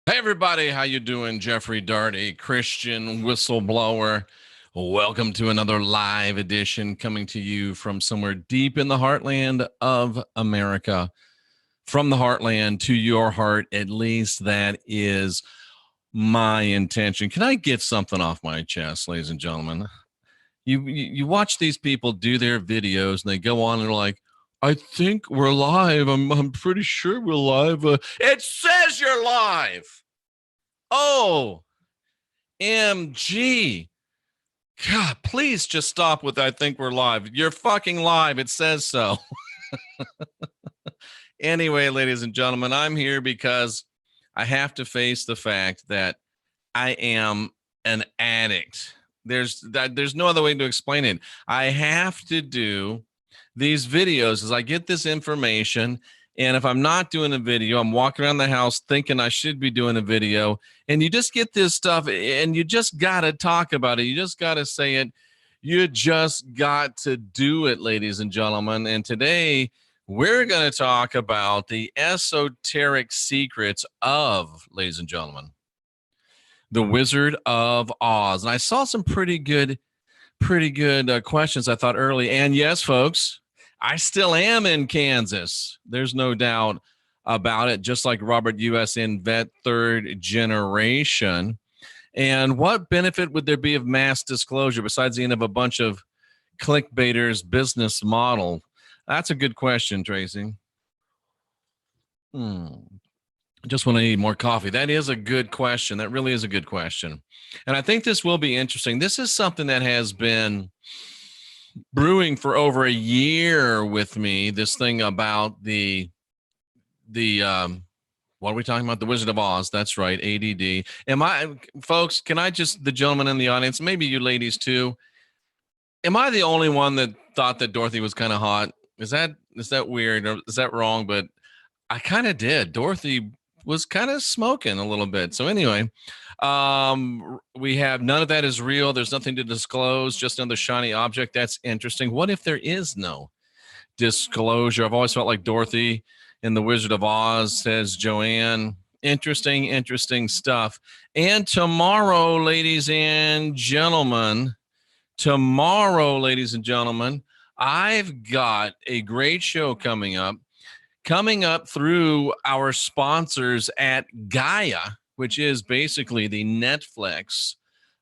Hey everybody, how you doing? Jeffrey Daugherty, Christian whistleblower. Welcome to another live edition coming to you from somewhere deep in the heartland of America. From the heartland to your heart, at least that is my intention. Can I get something off my chest, ladies and gentlemen? You watch these people do their videos and they go on and they're like, I think we're live. I'm pretty sure we're live. It says you're live. Oh, MG. God, please just stop with I think we're live. You're fucking live. It says so. Anyway, ladies and gentlemen, I'm here because I have to face the fact that I am an addict. There's no other way to explain it. I have to do these videos as I get this information. And if I'm not doing a video, I'm walking around the house thinking I should be doing a video. And you just get this stuff and you just got to talk about it. You just got to say it. You just got to do it, ladies and gentlemen. And today we're going to talk about the esoteric secrets of, ladies and gentlemen, the Wizard of Oz. And I saw some pretty good questions I thought early. And yes, folks, I still am in Kansas. There's no doubt about it, just like Robert USN vet, third generation. And what benefit would there be of mass disclosure besides the end of a bunch of clickbaiters' business model? That's a good question, Tracy. Just when I need more coffee. That is a good question. That really is a good question. And I think this will be interesting. This is something that has been brewing for over a year with me. This thing about the what are we talking about? The Wizard of Oz. That's right. ADD. Folks, can I just, the gentlemen in the audience, maybe you ladies too, am I the only one that thought that Dorothy was kind of hot? Is that weird or is that wrong? But I kind of did. Dorothy was kind of smoking a little bit. So anyway, we have none of that is real. There's nothing to disclose, just another shiny object. That's interesting. What if there is no disclosure? I've always felt like Dorothy in The Wizard of Oz, says Joanne. Interesting stuff. And tomorrow, ladies and gentlemen, I've got a great show coming up through our sponsors at Gaia, which is basically the Netflix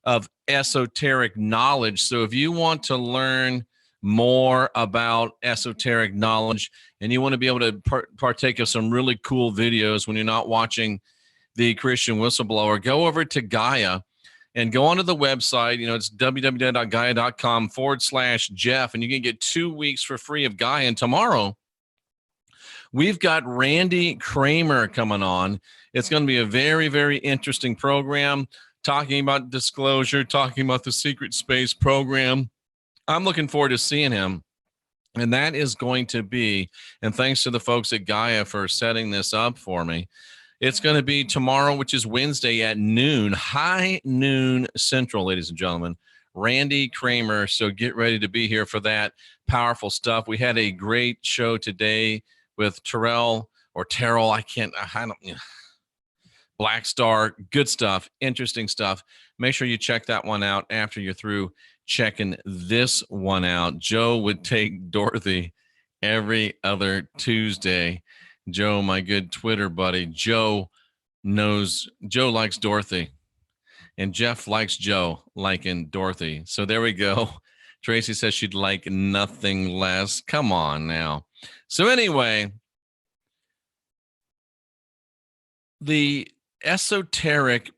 of esoteric knowledge. So if you want to learn more about esoteric knowledge and you want to be able to partake of some really cool videos when you're not watching the Christian Whistleblower, go over to Gaia and go onto the website. You know, it's www.gaia.com/Jeff, and you can get 2 weeks for free of Gaia. And tomorrow, we've got Randy Kramer coming on. It's going to be a very, very interesting program, talking about disclosure, talking about the secret space program. I'm looking forward to seeing him. And that is going to be, and thanks to the folks at Gaia for setting this up for me, it's going to be tomorrow, which is Wednesday at noon, high noon Central, ladies and gentlemen. Randy Kramer. So get ready to be here for that powerful stuff. We had a great show today with Terrell. Black Star, good stuff, interesting stuff. Make sure you check that one out after you're through checking this one out. Joe would take Dorothy every other Tuesday. Joe, my good Twitter buddy, Joe likes Dorothy, and Jeff likes Joe liking Dorothy. So there we go. Tracy says she'd like nothing less. Come on now. So anyway, the esoteric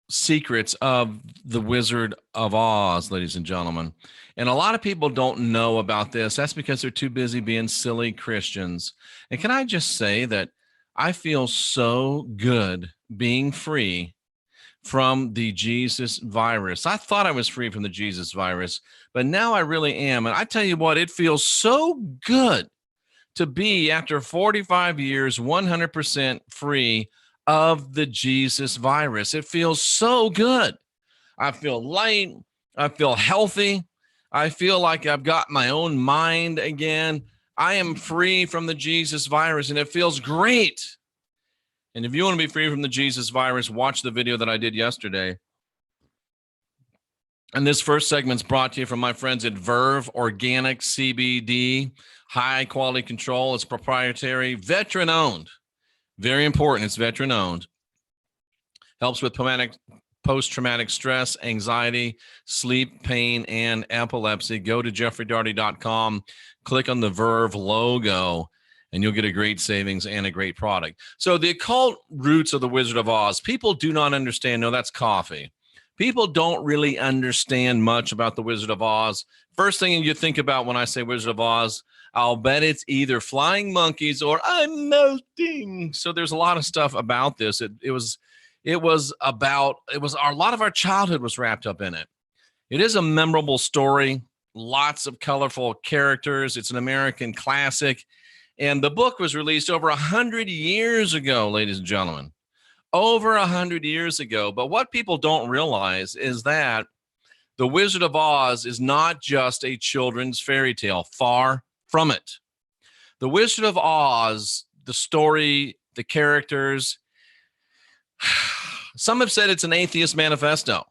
secrets of the Wizard of Oz, ladies and gentlemen. And a lot of people don't know about this. That's because they're too busy being silly Christians. And can I just say that I feel so good being free from the Jesus virus. I thought I was free from the Jesus virus, but now I really am. And I tell you what, it feels so good to be, after 45 years, 100% free of the Jesus virus. It feels so good. I feel light. I feel healthy. I feel like I've got my own mind again. I am free from the Jesus virus, and it feels great. And if you want to be free from the Jesus virus, watch the video that I did yesterday. And this first segment's brought to you from my friends at Verve Organic CBD, high quality control. It's proprietary, veteran owned. Very important. It's veteran owned. Helps with post-traumatic stress, anxiety, sleep, pain, and epilepsy. Go to jeffreydaugherty.com, click on the Verve logo, and you'll get a great savings and a great product. So the occult roots of the Wizard of Oz, people do not understand. No, that's coffee. People don't really understand much about the Wizard of Oz. First thing you think about when I say Wizard of Oz, I'll bet it's either flying monkeys or I'm melting. So there's a lot of stuff about this. It was a lot of our childhood was wrapped up in it. It is a memorable story, lots of colorful characters. It's an American classic. And the book was released over 100 years ago, ladies and gentlemen. Over 100 years ago. But what people don't realize is that the Wizard of Oz is not just a children's fairy tale. Far from it. The Wizard of Oz, the story, the characters, some have said it's an atheist manifesto.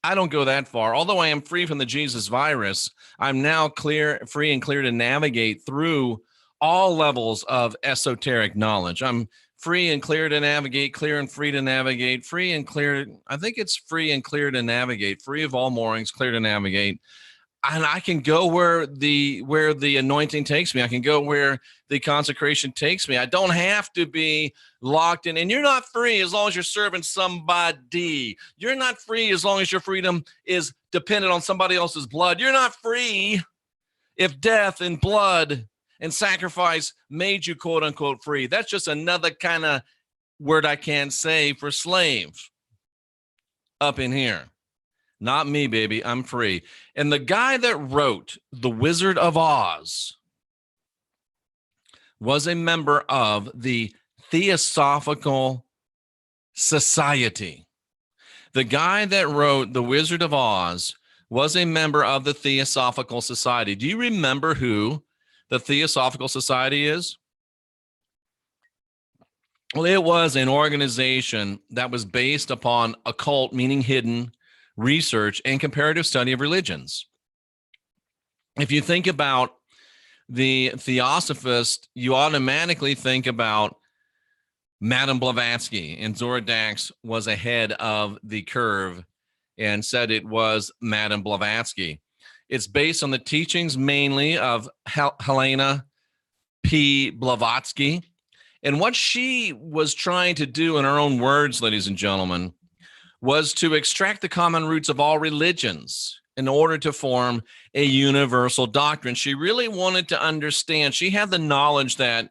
I don't go that far. Although I am free from the Jesus virus, I'm now free and clear to navigate through all levels of esoteric knowledge. I'm free and clear to navigate, clear and free to navigate, free and clear. I think it's free and clear to navigate, free of all moorings, clear to navigate. And I can go where the anointing takes me. I can go where the consecration takes me. I don't have to be locked in. And you're not free as long as you're serving somebody. You're not free as long as your freedom is dependent on somebody else's blood. You're not free if death and blood and sacrifice made you quote unquote free. That's just another kind of word I can't say for slave up in here. Not me, baby. I'm free. And the guy that wrote The Wizard of Oz was a member of the Theosophical Society. The guy that wrote The Wizard of Oz was a member of the Theosophical Society. Do you remember who the Theosophical Society is? Well, it was an organization that was based upon occult, meaning hidden, research and comparative study of religions. If you think about the Theosophist, you automatically think about Madame Blavatsky, and Zorodax was ahead of the curve and said it was Madame Blavatsky. It's based on the teachings mainly of Helena P. Blavatsky. And what she was trying to do in her own words, ladies and gentlemen, was to extract the common roots of all religions in order to form a universal doctrine. She really wanted to understand. She had the knowledge that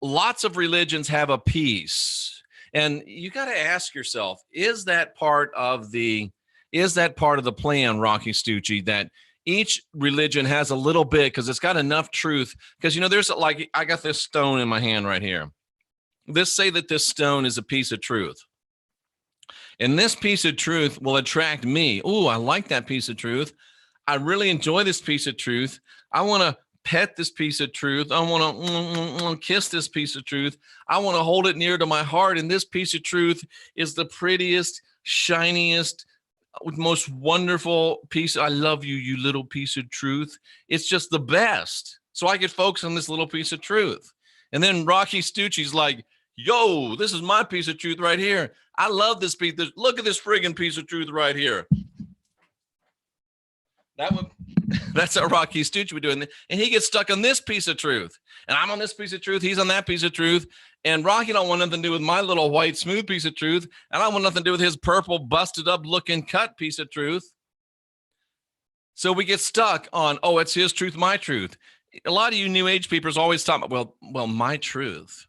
lots of religions have a piece. And you got to ask yourself, is that part of the plan, Rocky Stucci, that each religion has a little bit because it's got enough truth? Because, there's like, I got this stone in my hand right here. Let's say that this stone is a piece of truth. And this piece of truth will attract me. Oh, I like that piece of truth. I really enjoy this piece of truth. I want to pet this piece of truth. I want to kiss this piece of truth. I want to hold it near to my heart. And this piece of truth is the prettiest, shiniest, most wonderful piece. I love you, you little piece of truth. It's just the best. So I could focus on this little piece of truth. And then Rocky Stucci's like, yo, this is my piece of truth right here. I love this piece. Look at this friggin' piece of truth right here. That's how Rocky Stucci would do it. And he gets stuck on this piece of truth. And I'm on this piece of truth. He's on that piece of truth. And Rocky don't want nothing to do with my little white, smooth piece of truth. And I want nothing to do with his purple, busted up looking cut piece of truth. So we get stuck on, oh, it's his truth, my truth. A lot of you new age people always talk about, well, my truth.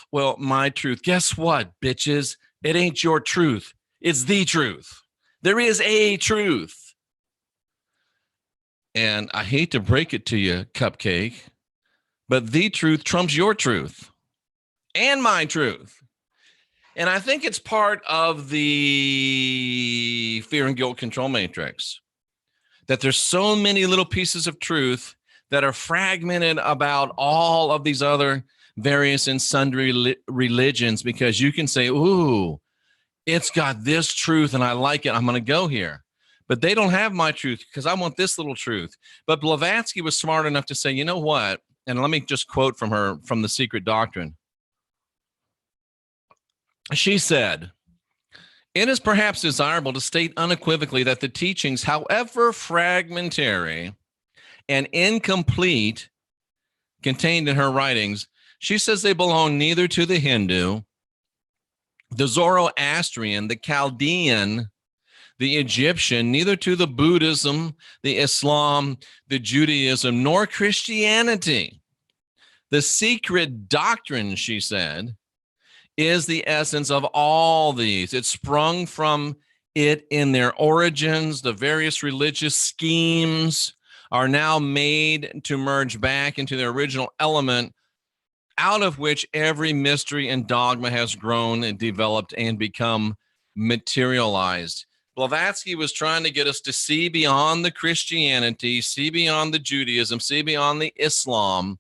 Well, my truth. Guess what, bitches? It ain't your truth. It's the truth. There is a truth. And I hate to break it to you, Cupcake, but the truth trumps your truth and my truth. And I think it's part of the fear and guilt control matrix that there's so many little pieces of truth that are fragmented about all of these other various and sundry religions because you can say, ooh, it's got this truth and I like it. I'm going to go here. But they don't have my truth because I want this little truth. But Blavatsky was smart enough to say, you know what? And let me just quote from her from The Secret Doctrine. She said, it is perhaps desirable to state unequivocally that the teachings, however fragmentary and incomplete, contained in her writings, she says they belong neither to the Hindu, the Zoroastrian, the Chaldean, the Egyptian, neither to the Buddhism, the Islam, the Judaism, nor Christianity. The secret doctrine, she said, is the essence of all these. It sprung from it in their origins. The various religious schemes are now made to merge back into their original element, out of which every mystery and dogma has grown and developed and become materialized. Blavatsky was trying to get us to see beyond the Christianity, see beyond the Judaism, see beyond the Islam,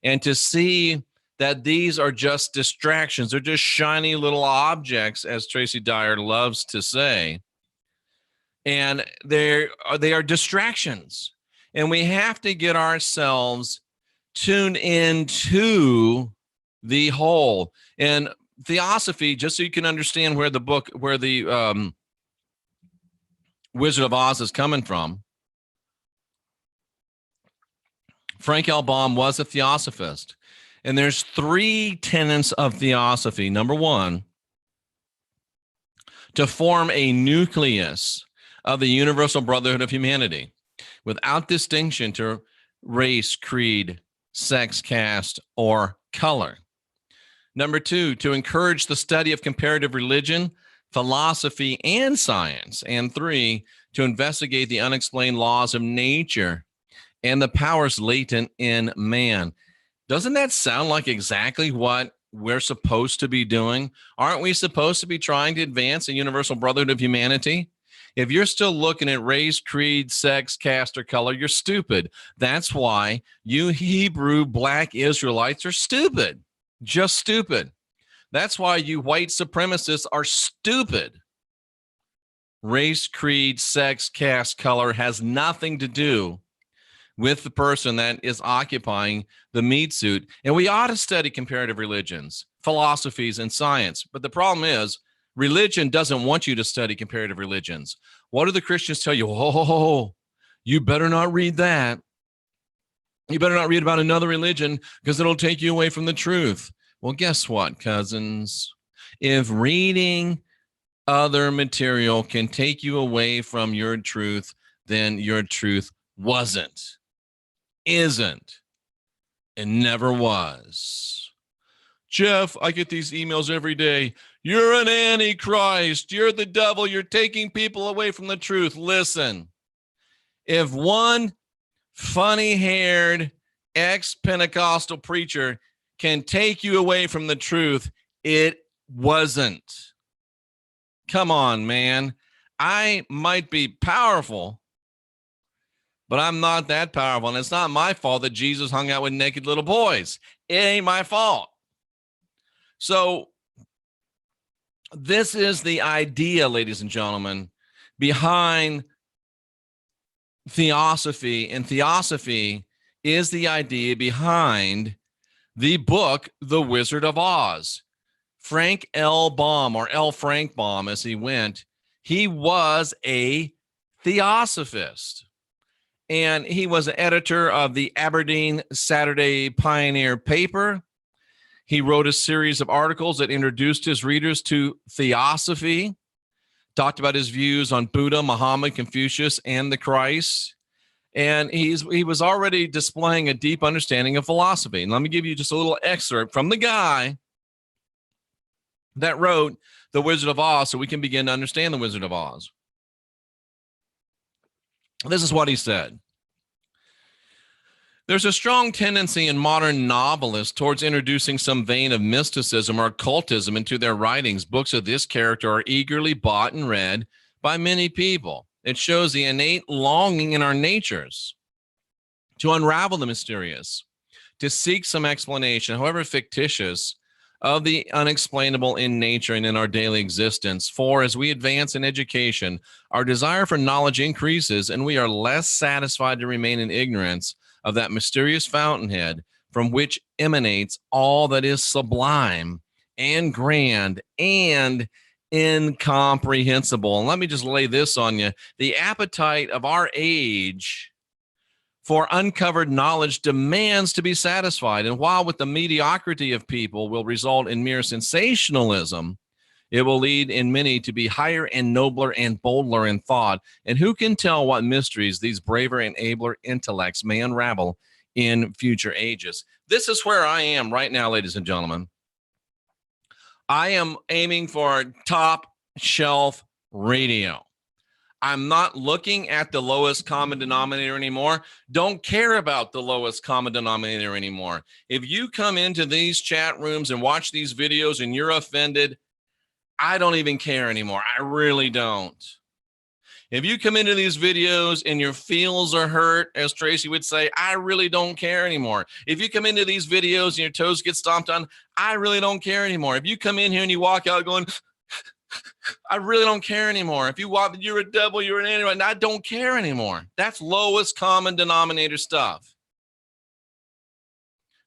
and to see that these are just distractions. They're just shiny little objects, as Tracy Dyer loves to say. And they are distractions. And we have to get ourselves tuned into the whole. And Theosophy, just so you can understand where the Wizard of Oz is coming from. Frank L. Baum was a theosophist. And there's 3 tenets of theosophy. Number 1, to form a nucleus of the universal brotherhood of humanity without distinction to race, creed, sex, caste, or color. Number 2, to encourage the study of comparative religion, philosophy, and science. And 3, to investigate the unexplained laws of nature and the powers latent in man. Doesn't that sound like exactly what we're supposed to be doing? Aren't we supposed to be trying to advance a universal brotherhood of humanity? If you're still looking at race, creed, sex, caste, or color, you're stupid. That's why you Hebrew black Israelites are stupid. Just stupid. That's why you white supremacists are stupid. Race, creed, sex, caste, color has nothing to do with the person that is occupying the meat suit. And we ought to study comparative religions, philosophies, and science. But the problem is, religion doesn't want you to study comparative religions. What do the Christians tell you? Oh, you better not read that. You better not read about another religion because it'll take you away from the truth. Well, guess what, cousins? If reading other material can take you away from your truth, then your truth isn't, and never was. Jeff, I get these emails every day. You're an antichrist. You're the devil. You're taking people away from the truth. Listen, if one funny-haired ex-Pentecostal preacher can take you away from the truth, it wasn't. Come on, man. I might be powerful, but I'm not that powerful. And it's not my fault that Jesus hung out with naked little boys. It ain't my fault. So this is the idea, ladies and gentlemen, behind theosophy. And theosophy is the idea behind the book, The Wizard of Oz. Frank L. Baum, or L. Frank Baum, as he went, he was a theosophist. And he was an editor of the Aberdeen Saturday Pioneer paper. He wrote a series of articles that introduced his readers to theosophy, talked about his views on Buddha, Muhammad, Confucius, and the Christ. And he was already displaying a deep understanding of philosophy. And let me give you just a little excerpt from the guy that wrote The Wizard of Oz so we can begin to understand The Wizard of Oz. This is what he said. There's a strong tendency in modern novelists towards introducing some vein of mysticism or occultism into their writings. Books of this character are eagerly bought and read by many people. It shows the innate longing in our natures to unravel the mysterious, to seek some explanation, however fictitious, of the unexplainable in nature and in our daily existence. For as we advance in education, our desire for knowledge increases, and we are less satisfied to remain in ignorance of that mysterious fountainhead from which emanates all that is sublime and grand and incomprehensible. And let me just lay this on you. The appetite of our age for uncovered knowledge demands to be satisfied. And while with the mediocrity of people will result in mere sensationalism, it will lead in many to be higher and nobler and bolder in thought. And who can tell what mysteries these braver and abler intellects may unravel in future ages? This is where I am right now, ladies and gentlemen. I am aiming for top shelf radio. I'm not looking at the lowest common denominator anymore. Don't care about the lowest common denominator anymore. If you come into these chat rooms and watch these videos and you're offended, I don't even care anymore. I really don't. If you come into these videos and your feels are hurt, as Tracy would say, I really don't care anymore. If you come into these videos and your toes get stomped on, I really don't care anymore. If you come in here and you walk out going, I really don't care anymore. If you walk, you're a devil, you're an antichrist, I don't care anymore. That's lowest common denominator stuff.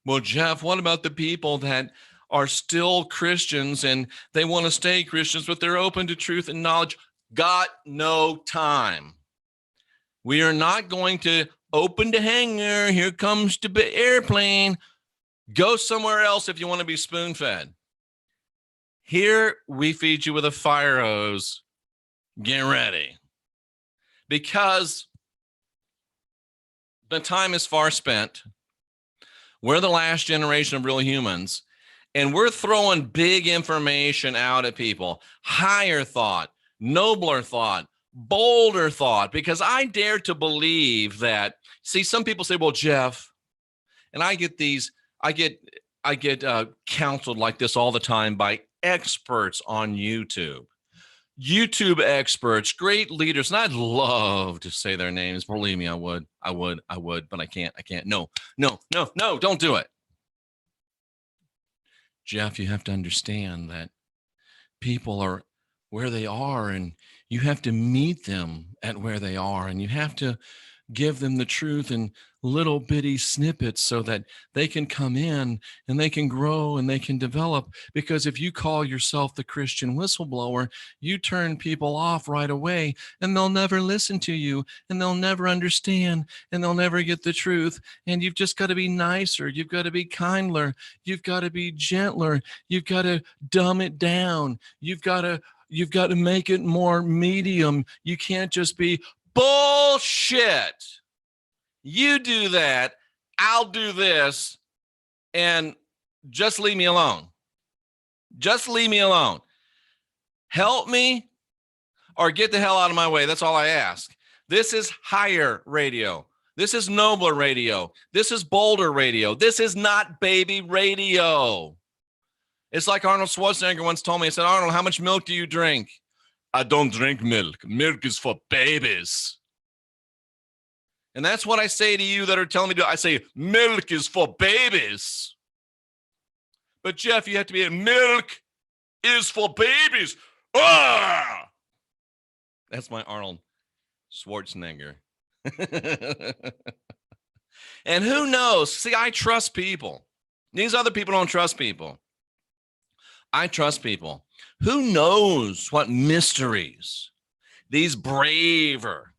Well, Jeff, what about the people that are still Christians and they want to stay Christians, but they're open to truth and knowledge? Got no time. We are not going to open the hangar. Here comes the airplane. Go somewhere else if you want to be spoon-fed. Here we feed you with a fire hose. Get ready. Because the time is far spent. We're the last generation of real humans, and we're throwing big information out at people. Higher thought, nobler thought, bolder thought, because I dare to believe that, see, some people say, well, Jeff, and I get counseled like this all the time by experts on YouTube experts, great leaders. And I'd love to say their names. Believe me, I would, but I can't. No, don't do it. Jeff, you have to understand that people are where they are, and you have to meet them at where they are, and you have to give them the truth in little bitty snippets so that they can come in and they can grow and they can develop. Because if you call yourself the Christian whistleblower, you turn people off right away, and they'll never listen to you, and they'll never understand, and they'll never get the truth. And you've just got to be nicer. You've got to be kinder. You've got to be gentler. You've got to dumb it down. You've got to make it more medium. You can't just be bullshit. You do that, I'll do this, and just leave me alone. Just leave me alone. Help me or get the hell out of my way. That's all I ask. This is higher radio. This is nobler radio. This is bolder radio. This is not baby radio. It's like Arnold Schwarzenegger once told me. I said, Arnold, how much milk do you drink? I don't drink milk. Milk is for babies. And that's what I say to you that are telling me to. I say, milk is for babies. But Jeff, you have to be, milk is for babies. Ah! That's my Arnold Schwarzenegger. And who knows? See, I trust people. These other people don't trust people. I trust people. Who knows what mysteries these braver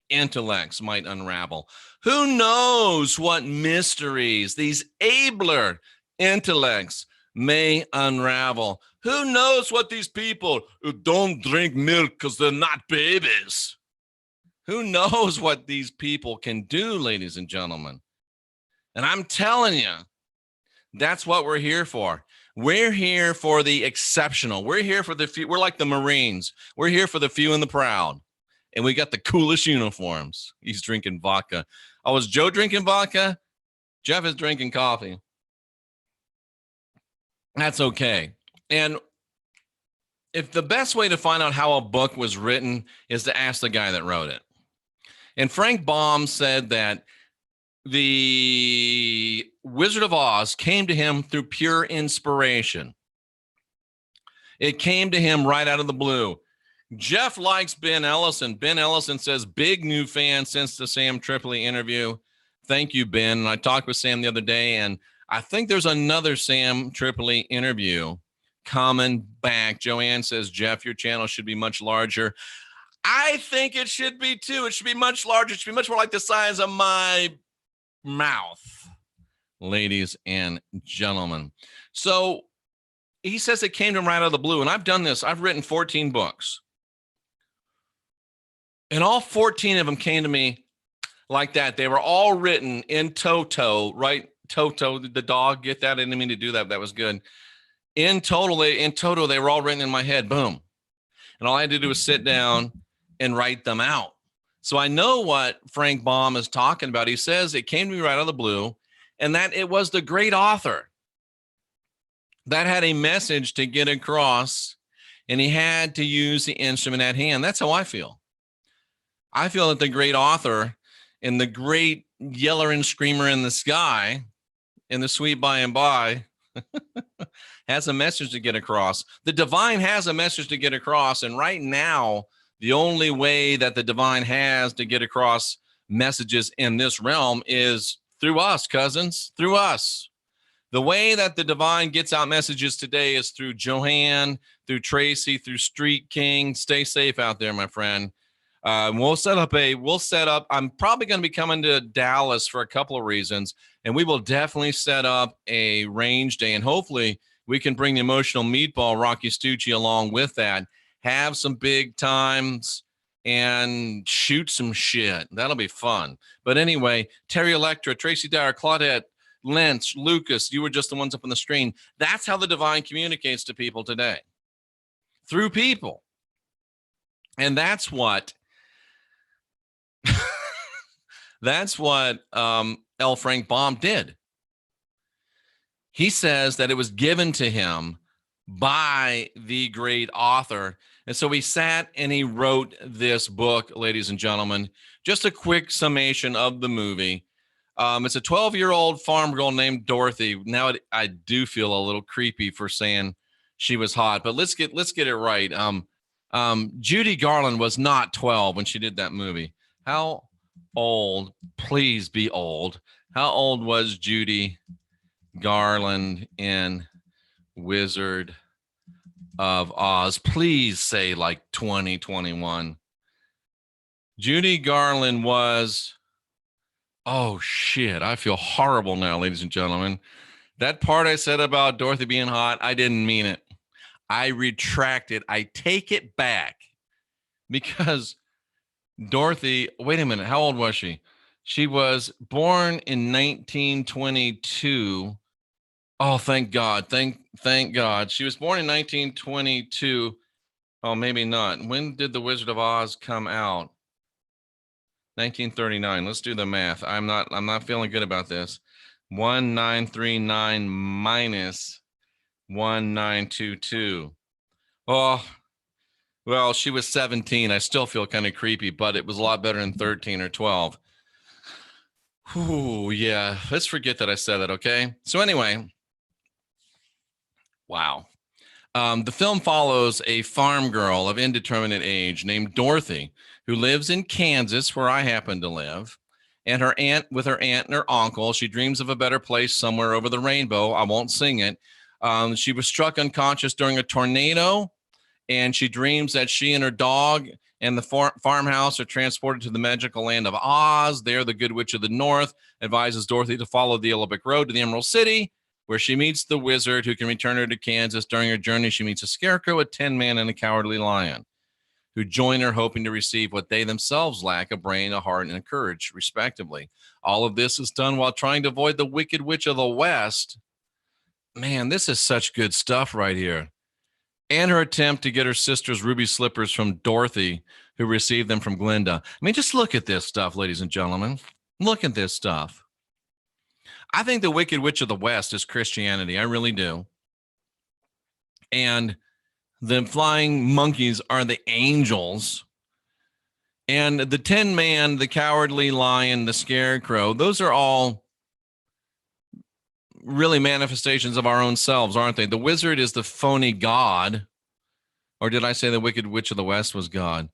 intellects might unravel? Who knows what mysteries these abler intellects may unravel? Who knows what these people who don't drink milk because they're not babies? Who knows what these people can do, ladies and gentlemen? And I'm telling you, that's what we're here for. We're here for the exceptional. We're here for the few. We're like the Marines. We're here for the few and the proud. And we got the coolest uniforms. He's drinking vodka. Oh, is Joe drinking vodka? Jeff is drinking coffee. That's okay. And if the best way to find out how a book was written is to ask the guy that wrote it. And Frank Baum said that the Wizard of Oz came to him through pure inspiration. It came to him right out of the blue. Jeff likes Ben Ellison. Ben Ellison says, big new fan since the Sam Tripoli interview. Thank you, Ben. And I talked with Sam the other day, and I think there's another Sam Tripoli interview coming back. Joanne says, Jeff, your channel should be much larger. I think it should be too. It should be much larger. It should be much more like the size of my mouth, ladies and gentlemen. So he says it came to him right out of the blue. And I've done this. I've written 14 books. And all 14 of them came to me like that. They were all written in toto, right? Toto, the dog, get that? I didn't mean to do that. That was good. In toto, they were all written in my head. Boom. And all I had to do was sit down and write them out. So I know what Frank Baum is talking about. He says it came to me right out of the blue, and that it was the great author that had a message to get across, and he had to use the instrument at hand. That's how I feel. I feel that the great author and the great yeller and screamer in the sky in the sweet by and by has a message to get across. The divine has a message to get across. And right now, the only way that the divine has to get across messages in this realm is through us, cousins, through us. The way that the divine gets out messages today is through Joanne, through Tracy, through Street King. Stay safe out there, my friend. We'll set up, I'm probably going to be coming to Dallas for a couple of reasons, and we will definitely set up a range day, and hopefully we can bring the emotional meatball, Rocky Stucci, along with that, have some big times and shoot some shit. That'll be fun. But anyway, Terry Electra, Tracy Dyer, Claudette, Lynch, Lucas, you were just the ones up on the screen. That's how the divine communicates to people today, through people. And that's what L. Frank Baum did. He says that it was given to him by the great author. And so he sat and he wrote this book, ladies and gentlemen. Just a quick summation of the movie. It's a 12-year-old farm girl named Dorothy. Now I do feel a little creepy for saying she was hot, but let's get it right. Judy Garland was not 12 when she did that movie. How old? Please be old. How old was Judy Garland in Wizard of Oz? Please say like 20, 21. Judy Garland was, oh shit, I feel horrible now, ladies and gentlemen. That part I said about Dorothy being hot, I didn't mean it. I retract it. I take it back, because Dorothy, wait a minute, how old was she? She was born in 1922. Oh, thank God. Thank God. She was born in 1922. Oh, maybe not. When did The Wizard of Oz come out? 1939. Let's do the math. I'm not feeling good about this. 1939 minus 1922. Oh, well, she was 17. I still feel kind of creepy, but it was a lot better than 13 or 12. Ooh, yeah. Let's forget that I said that, okay? So anyway, wow. The film follows a farm girl of indeterminate age named Dorothy, who lives in Kansas, where I happen to live, and with her aunt and her uncle. She dreams of a better place somewhere over the rainbow. I won't sing it. She was struck unconscious during a tornado, and she dreams that she and her dog and the farmhouse are transported to the magical land of Oz. There, the Good Witch of the North advises Dorothy to follow the Olympic Road to the Emerald City, where she meets the wizard who can return her to Kansas. During her journey, she meets a scarecrow, a tin man, and a cowardly lion, who join her hoping to receive what they themselves lack: a brain, a heart, and a courage, respectively. All of this is done while trying to avoid the Wicked Witch of the West. Man, this is such good stuff right here. And her attempt to get her sister's ruby slippers from Dorothy, who received them from Glinda. I mean, just look at this stuff, ladies and gentlemen. Look at this stuff. I think the Wicked Witch of the West is Christianity. I really do. And the flying monkeys are the angels. And the Tin Man, the Cowardly Lion, the Scarecrow, those are all really manifestations of our own selves, aren't they? The wizard is the phony god. Or did I say the Wicked Witch of the West was God?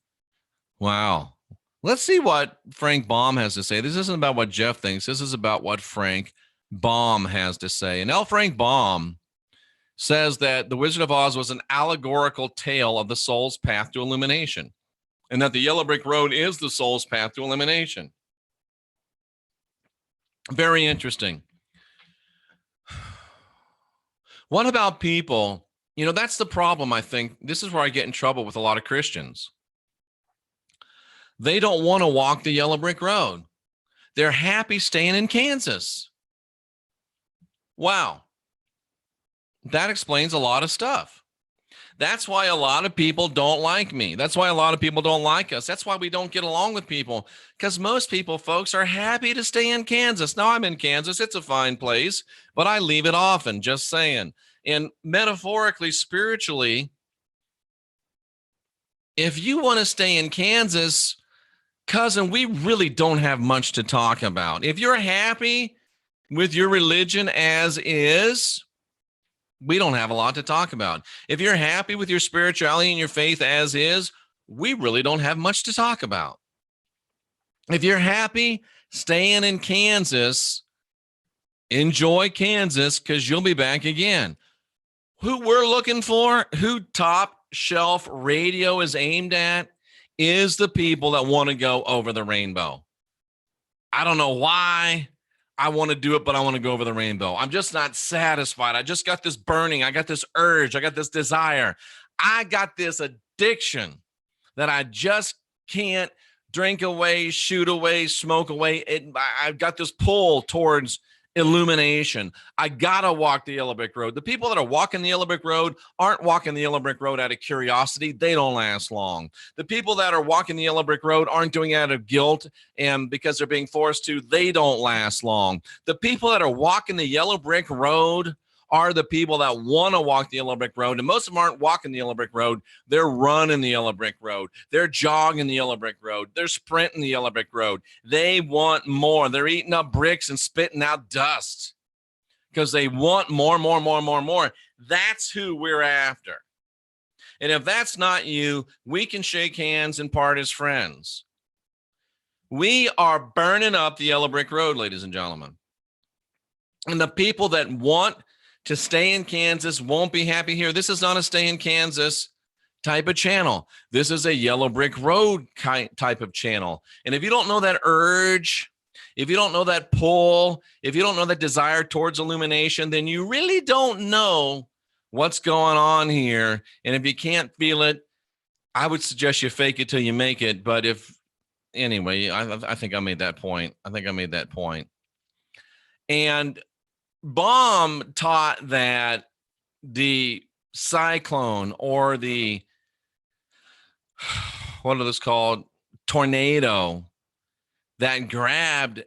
Wow. Let's see what Frank Baum has to say. This isn't about what Jeff thinks. This is about what Frank Baum has to say. And L. Frank Baum says that The Wizard of Oz was an allegorical tale of the soul's path to illumination, and that the yellow brick road is the soul's path to illumination. Very interesting. What about people? You know, that's the problem, I think. This is where I get in trouble with a lot of Christians. They don't want to walk the yellow brick road. They're happy staying in Kansas. Wow. That explains a lot of stuff. That's why a lot of people don't like me. That's why a lot of people don't like us. That's why we don't get along with people, because most people, folks, are happy to stay in Kansas. Now, I'm in Kansas. It's a fine place, but I leave it often, just saying. And metaphorically, spiritually, if you want to stay in Kansas, cousin, we really don't have much to talk about. If you're happy with your religion as is, we don't have a lot to talk about. If you're happy with your spirituality and your faith as is, we really don't have much to talk about. If you're happy staying in Kansas, enjoy Kansas, because you'll be back again. Who we're looking for, who top shelf radio is aimed at, is the people that want to go over the rainbow. I don't know why I want to do it, but I want to go over the rainbow. I'm just not satisfied. I just got this burning. I got this urge. I got this desire. I got this addiction that I just can't drink away, shoot away, smoke away. I've got this pull towards illumination. I gotta walk the yellow brick road. The people that are walking the yellow brick road aren't walking the yellow brick road out of curiosity. They don't last long. The people that are walking the yellow brick road aren't doing it out of guilt and because they're being forced to. They don't last long. The people that are walking the yellow brick road are the people that want to walk the yellow brick road. And most of them aren't walking the yellow brick road. They're running the yellow brick road. They're jogging the yellow brick road. They're sprinting the yellow brick road. They want more. They're eating up bricks and spitting out dust because they want more. That's who we're after. And if that's not you, we can shake hands and part as friends. We are burning up the yellow brick road, ladies and gentlemen. And the people that want to stay in Kansas won't be happy here. This is not a stay in Kansas type of channel. This is a yellow brick road type of channel. And if you don't know that urge, if you don't know that pull, if you don't know that desire towards illumination, then you really don't know what's going on here. And if you can't feel it, I would suggest you fake it till you make it. But anyway, I think I made that point. And Baum taught that the cyclone or the, what are those called? Tornado that grabbed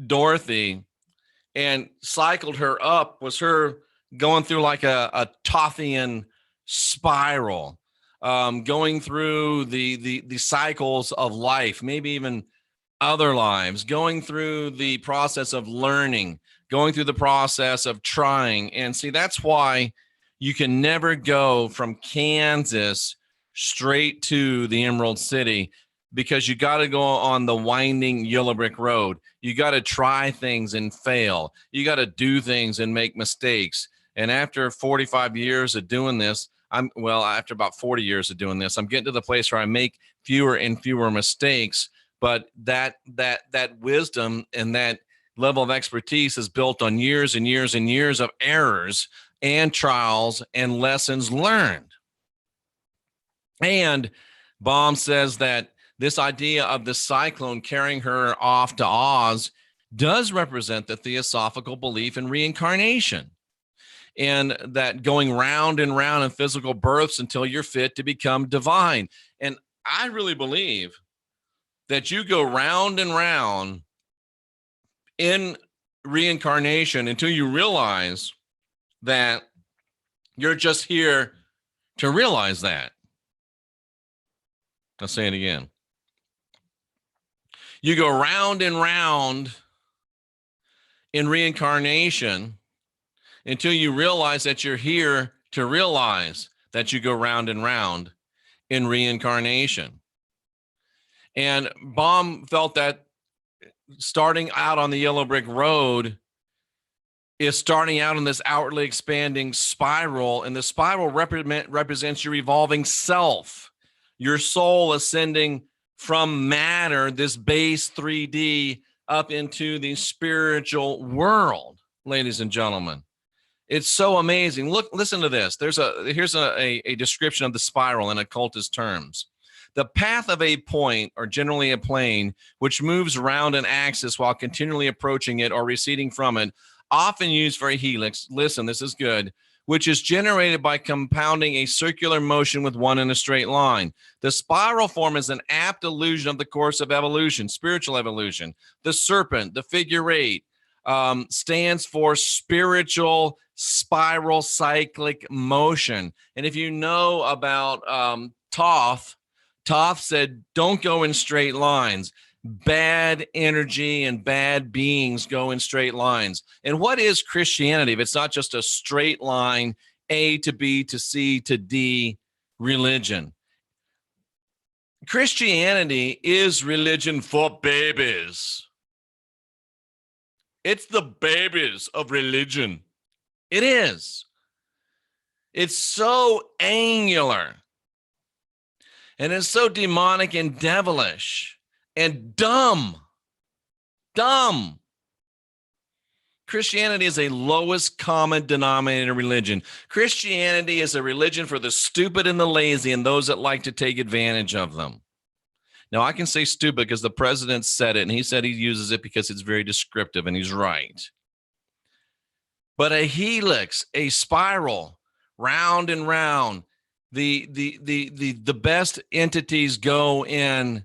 Dorothy and cycled her up was her going through like a Tothian spiral, going through the cycles of life, maybe even other lives, going through the process of learning, going through the process of trying. And see, that's why you can never go from Kansas straight to the Emerald City, because you got to go on the winding yellow brick road. You got to try things and fail. You got to do things and make mistakes. And after 45 years of doing this, after about 40 years of doing this, I'm getting to the place where I make fewer and fewer mistakes. But that wisdom and that level of expertise is built on years and years and years of errors and trials and lessons learned. And Baum says that this idea of the cyclone carrying her off to Oz does represent the theosophical belief in reincarnation, and that going round and round in physical births until you're fit to become divine. And I really believe that you go round and round in reincarnation until you realize that you're just here to realize that. I'll say it again. You go round and round in reincarnation until you realize that you're here to realize that you go round and round in reincarnation. And Baum felt that starting out on the yellow brick road is starting out in this outwardly expanding spiral, and the spiral represents your evolving self, your soul ascending from matter, this base 3D, up into the spiritual world, ladies and gentlemen. It's so amazing. Look, listen to this. Here's a description of the spiral in occultist terms. The path of a point, or generally a plane, which moves around an axis while continually approaching it or receding from it, often used for a helix, listen, this is good, which is generated by compounding a circular motion with one in a straight line. The spiral form is an apt illusion of the course of evolution, spiritual evolution. The serpent, the figure 8, stands for spiritual spiral cyclic motion. And if you know about Thoth said, don't go in straight lines. Bad energy and bad beings go in straight lines. And what is Christianity if it's not just a straight line, A to B to C to D religion? Christianity is religion for babies. It's the babies of religion. It is. It's so angular. And it's so demonic and devilish. And dumb. Christianity is a lowest common denominator religion. Christianity is a religion for the stupid and the lazy and those that like to take advantage of them. Now, I can say stupid because the president said it, and he said he uses it because it's very descriptive, and he's right. But a helix, a spiral, round and round, the best entities go in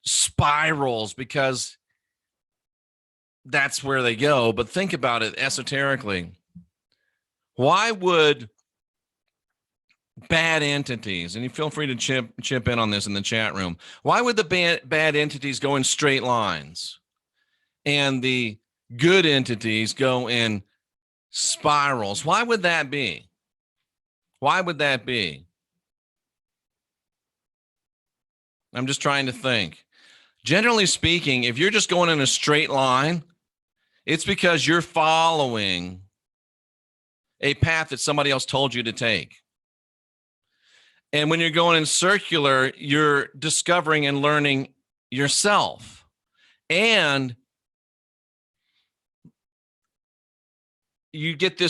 spirals because that's where they go. But think about it esoterically. Why would bad entities, and you feel free to chip in on this in the chat room, why would the bad entities go in straight lines and the good entities go in spirals? Why would that be? Why would that be? I'm just trying to think. Generally speaking, if you're just going in a straight line, it's because you're following a path that somebody else told you to take. And when you're going in circular, you're discovering and learning yourself. And you get the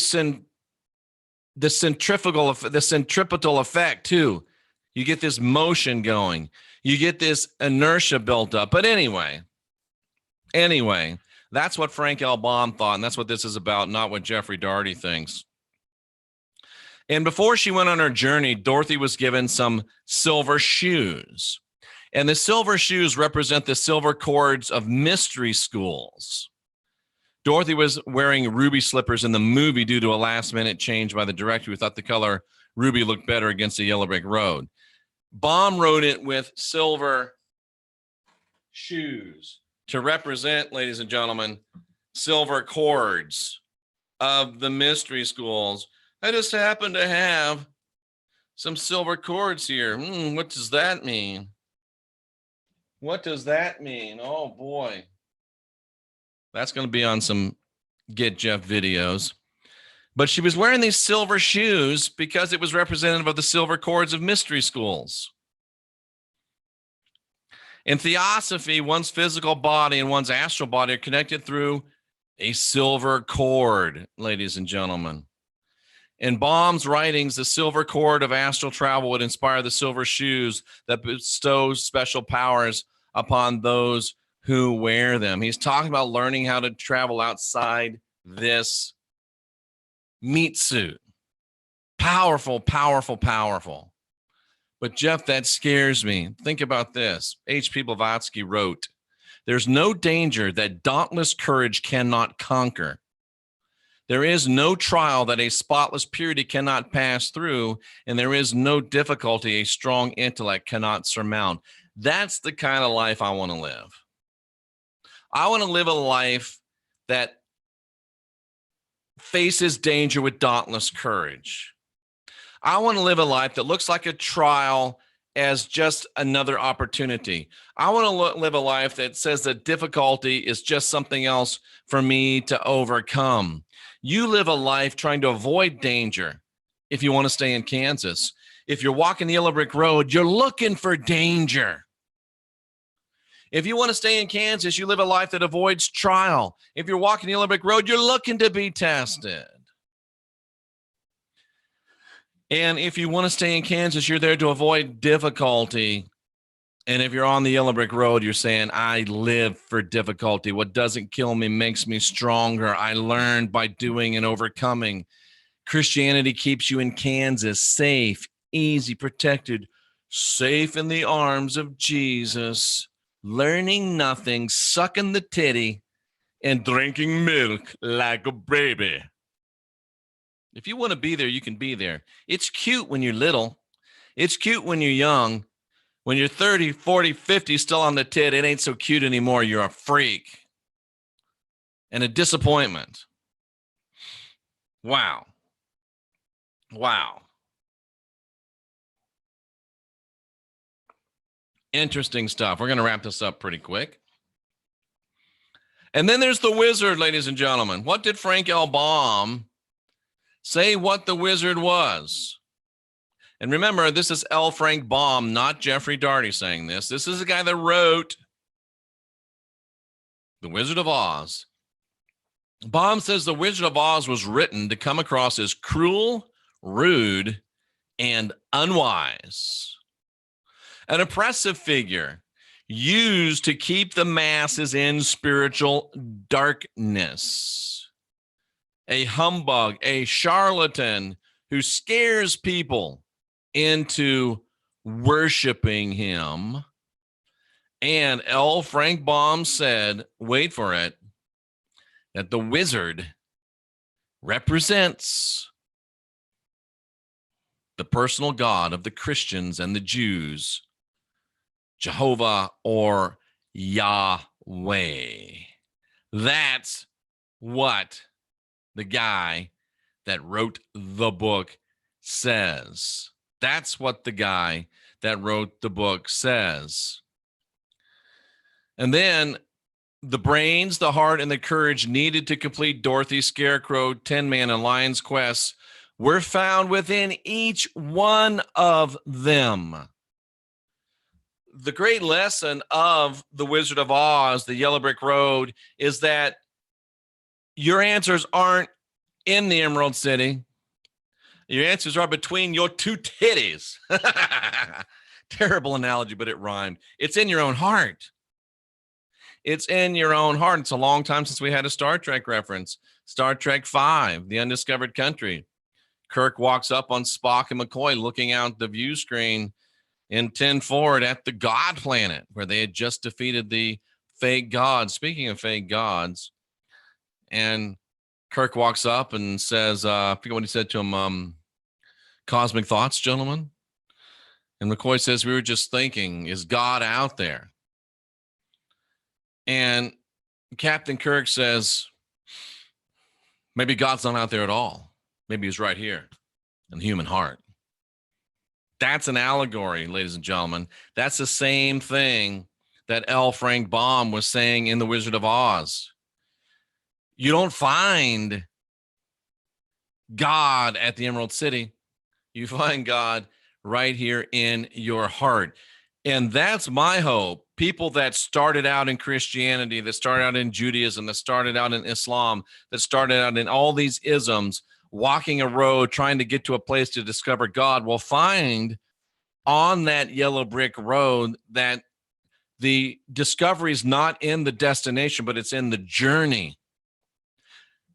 centripetal effect too. You get this motion going. You get this inertia built up. But anyway, that's what Frank L. Baum thought, and that's what this is about, not what Jeffrey Daugherty thinks. And before she went on her journey, Dorothy was given some silver shoes. And the silver shoes represent the silver cords of mystery schools. Dorothy was wearing ruby slippers in the movie due to a last-minute change by the director who thought the color ruby looked better against a yellow brick road. Baum wrote it with silver shoes to represent, ladies and gentlemen, silver cords of the mystery schools. I just happen to have some silver cords here. What does that mean? What does that mean? Oh, boy. That's going to be on some Get Jeff videos. But she was wearing these silver shoes because it was representative of the silver cords of mystery schools. In theosophy, one's physical body and one's astral body are connected through a silver cord, ladies and gentlemen. In Baum's writings, the silver cord of astral travel would inspire the silver shoes that bestow special powers upon those who wear them. He's talking about learning how to travel outside this meat suit. Powerful, powerful, powerful. But Jeff, that scares me. Think about this. H.P. Blavatsky wrote, "There's no danger that dauntless courage cannot conquer. There is no trial that a spotless purity cannot pass through, and there is no difficulty a strong intellect cannot surmount." That's the kind of life I want to live. I want to live a life that faces danger with dauntless courage. I want to live a life that looks like a trial as just another opportunity. I want to live a life that says that difficulty is just something else for me to overcome. You live a life trying to avoid danger if you want to stay in Kansas. If you're walking the yellow brick road, you're looking for danger. If you want to stay in Kansas, you live a life that avoids trial. If you're walking the yellow brick road, you're looking to be tested. And if you want to stay in Kansas, you're there to avoid difficulty. And if you're on the yellow brick road, you're saying, I live for difficulty. What doesn't kill me makes me stronger. I learned by doing and overcoming. Christianity keeps you in Kansas, safe, easy, protected, safe in the arms of Jesus, learning nothing, sucking the titty, and drinking milk like a baby. If you want to be there, you can be there. It's cute when you're little. It's cute when you're young. When you're 30, 40, 50, still on the tit, it ain't so cute anymore. You're a freak and a disappointment. Wow. Wow. Interesting stuff. We're going to wrap this up pretty quick. And then there's the wizard, ladies and gentlemen. What did Frank L. Baum say what the wizard was? And remember, this is L. Frank Baum, not Jeffrey Daugherty saying this. This is the guy that wrote The Wizard of Oz. Baum says The Wizard of Oz was written to come across as cruel, rude, and unwise. An oppressive figure used to keep the masses in spiritual darkness. A humbug, a charlatan who scares people into worshiping him. And L. Frank Baum said, wait for it, that the wizard represents the personal God of the Christians and the Jews, Jehovah or Yahweh. That's what the guy that wrote the book says. That's what the guy that wrote the book says. And then the brains, the heart, and the courage needed to complete Dorothy, Scarecrow, Tin Man, and Lion's Quest were found within each one of them. The great lesson of The Wizard of Oz, the Yellow Brick Road, is that your answers aren't in the Emerald City. Your answers are between your two titties. Terrible analogy, but it rhymed. It's in your own heart. It's in your own heart. It's a long time since we had a Star Trek reference. Star Trek V, The Undiscovered Country. Kirk walks up on Spock and McCoy looking out the view screen in 10 forward at the God planet where they had just defeated the fake gods. Speaking of fake gods, and Kirk walks up and says, I forget what he said to him, cosmic thoughts, gentlemen. And McCoy says, we were just thinking, is God out there? And Captain Kirk says, maybe God's not out there at all. Maybe he's right here in the human heart. That's an allegory, ladies and gentlemen. That's the same thing that L. Frank Baum was saying in The Wizard of Oz. You don't find God at the Emerald City. You find God right here in your heart. And that's my hope. People that started out in Christianity, that started out in Judaism, that started out in Islam, that started out in all these isms, walking a road, trying to get to a place to discover God, will find on that yellow brick road that the discovery is not in the destination, but it's in the journey.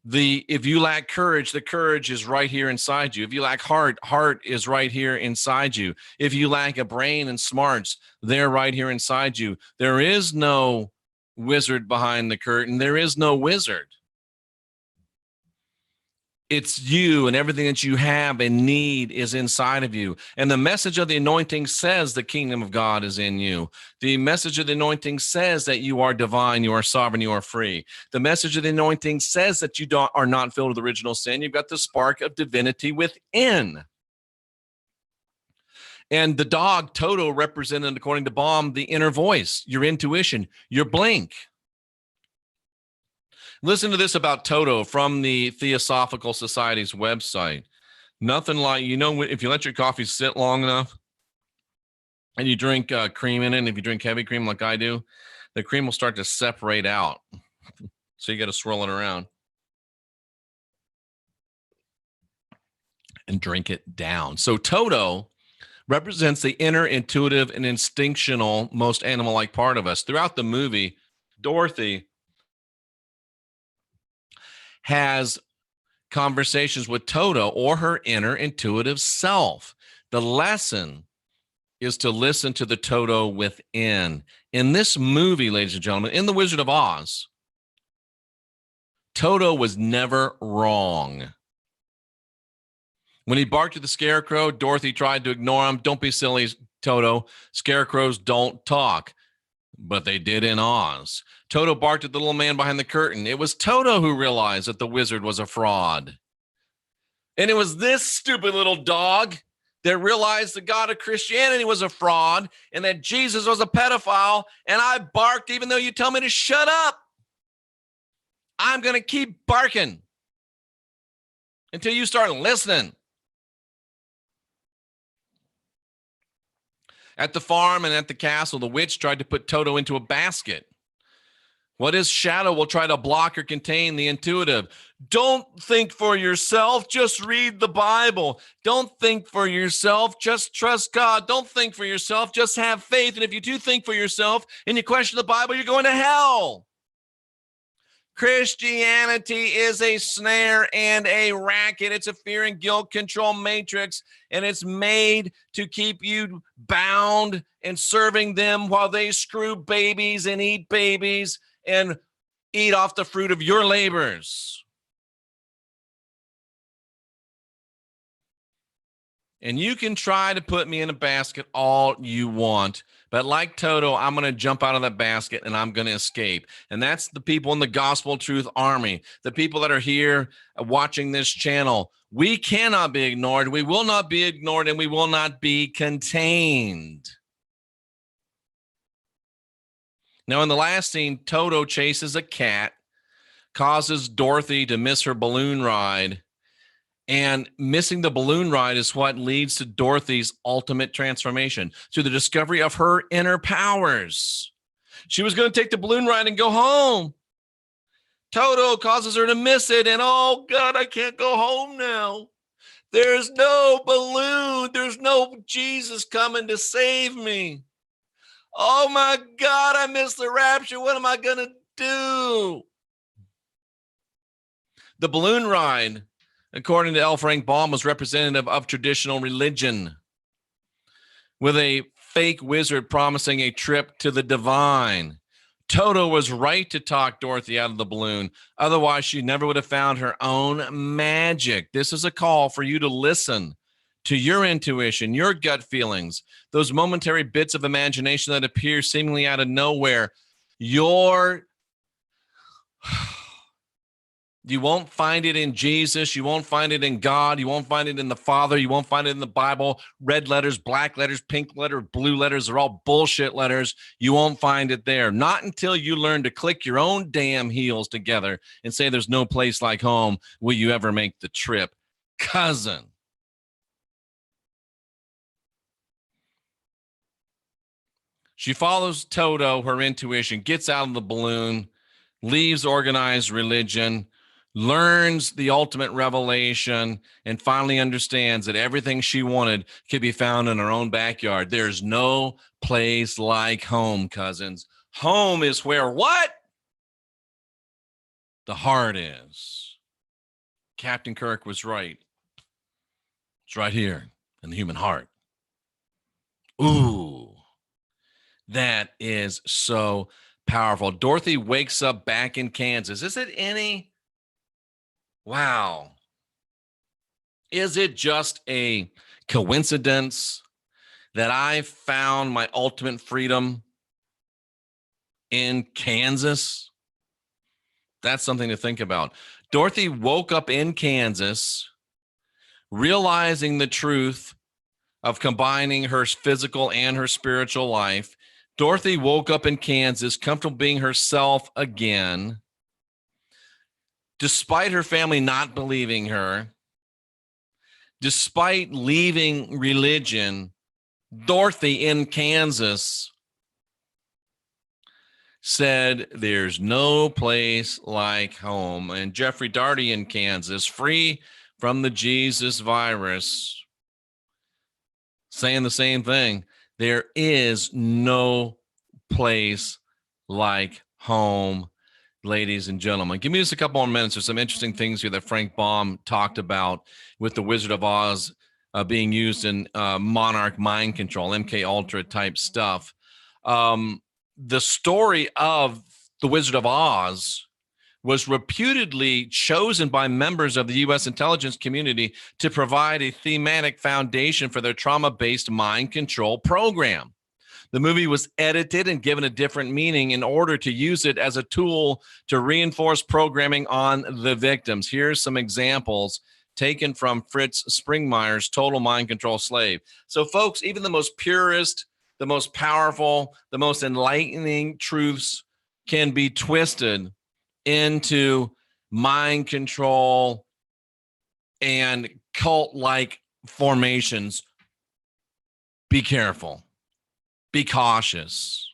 If you lack courage, the courage is right here inside you. If you lack heart, heart is right here inside you. If you lack a brain and smarts, they're right here inside you. There is no wizard behind the curtain. There is no wizard. It's you, and everything that you have and need is inside of you. And the message of the anointing says the kingdom of God is in you. The message of the anointing says that you are divine, you are sovereign, you are free. The message of the anointing says that you are not filled with original sin. You've got the spark of divinity within. And the dog, Toto, represented, according to Baum, the inner voice, your intuition, your blink. Listen to this about Toto from the Theosophical Society's website. Nothing like, if you let your coffee sit long enough and you drink cream in it, and if you drink heavy cream like I do, the cream will start to separate out. So you got to swirl it around and drink it down. So Toto represents the inner, intuitive, and instinctual, most animal-like part of us. Throughout the movie, Dorothy has conversations with Toto or her inner intuitive self. The lesson is to listen to the Toto within. In this movie, ladies and gentlemen, in The Wizard of Oz, Toto was never wrong. When he barked at the scarecrow, Dorothy tried to ignore him. Don't be silly, Toto. Scarecrows don't talk. But they did in Oz. Toto barked at the little man behind the curtain. It was Toto who realized that the wizard was a fraud. And it was this stupid little dog that realized the God of Christianity was a fraud and that Jesus was a pedophile. And I barked even though you tell me to shut up. I'm going to keep barking until you start listening. At the farm and at the castle, the witch tried to put Toto into a basket. What is shadow will try to block or contain the intuitive. Don't think for yourself, just read the Bible. Don't think for yourself, just trust God. Don't think for yourself, just have faith. And if you do think for yourself and you question the Bible, you're going to hell. Christianity is a snare and a racket. It's a fear and guilt control matrix, and it's made to keep you bound and serving them while they screw babies and eat babies and eat off the fruit of your labors. And you can try to put me in a basket all you want, but like Toto, I'm going to jump out of that basket and I'm going to escape. And that's the people in the Gospel Truth Army, the people that are here watching this channel. We cannot be ignored. We will not be ignored, and we will not be contained. Now, in the last scene, Toto chases a cat, causes Dorothy to miss her balloon ride. And missing the balloon ride is what leads to Dorothy's ultimate transformation, through the discovery of her inner powers. She was going to take the balloon ride and go home. Toto causes her to miss it, and oh God, I can't go home now. There's no balloon. There's no Jesus coming to save me. Oh my God, I missed the rapture. What am I going to do? The balloon ride, according to L. Frank Baum, was representative of traditional religion, with a fake wizard promising a trip to the divine. Toto was right to talk Dorothy out of the balloon. Otherwise, she never would have found her own magic. This is a call for you to listen to your intuition, your gut feelings, those momentary bits of imagination that appear seemingly out of nowhere. You won't find it in Jesus. You won't find it in God. You won't find it in the Father. You won't find it in the Bible. Red letters, black letters, pink letters, blue letters are all bullshit letters. You won't find it there. Not until you learn to click your own damn heels together and say there's no place like home will you ever make the trip, cousin. She follows Toto, her intuition, gets out of the balloon, leaves organized religion, learns the ultimate revelation, and finally understands that everything she wanted could be found in her own backyard. There's no place like home, cousins. Home is where what? The heart is. Captain Kirk was right. It's right here in the human heart. Ooh, that is so powerful. Dorothy wakes up back in Kansas. Is it any? Wow. Is it just a coincidence that I found my ultimate freedom in Kansas? That's something to think about. Dorothy woke up in Kansas, realizing the truth of combining her physical and her spiritual life. Dorothy woke up in Kansas, comfortable being herself again, despite her family not believing her, despite leaving religion. Dorothy in Kansas said, "There's no place like home." And Jeffrey Daugherty in Kansas, free from the Jesus virus, saying the same thing. There is no place like home, ladies and gentlemen. Give me just a couple more minutes. There's some interesting things here that Frank Baum talked about with the Wizard of Oz being used in monarch mind control, MK Ultra type stuff. The story of the Wizard of Oz was reputedly chosen by members of the U.S. intelligence community to provide a thematic foundation for their trauma-based mind control program. The movie was edited and given a different meaning in order to use it as a tool to reinforce programming on the victims. Here's some examples taken from Fritz Springmeier's Total Mind Control Slave. So, folks, even the most purest, the most powerful, the most enlightening truths can be twisted into mind control and cult-like formations. Be careful. Be cautious.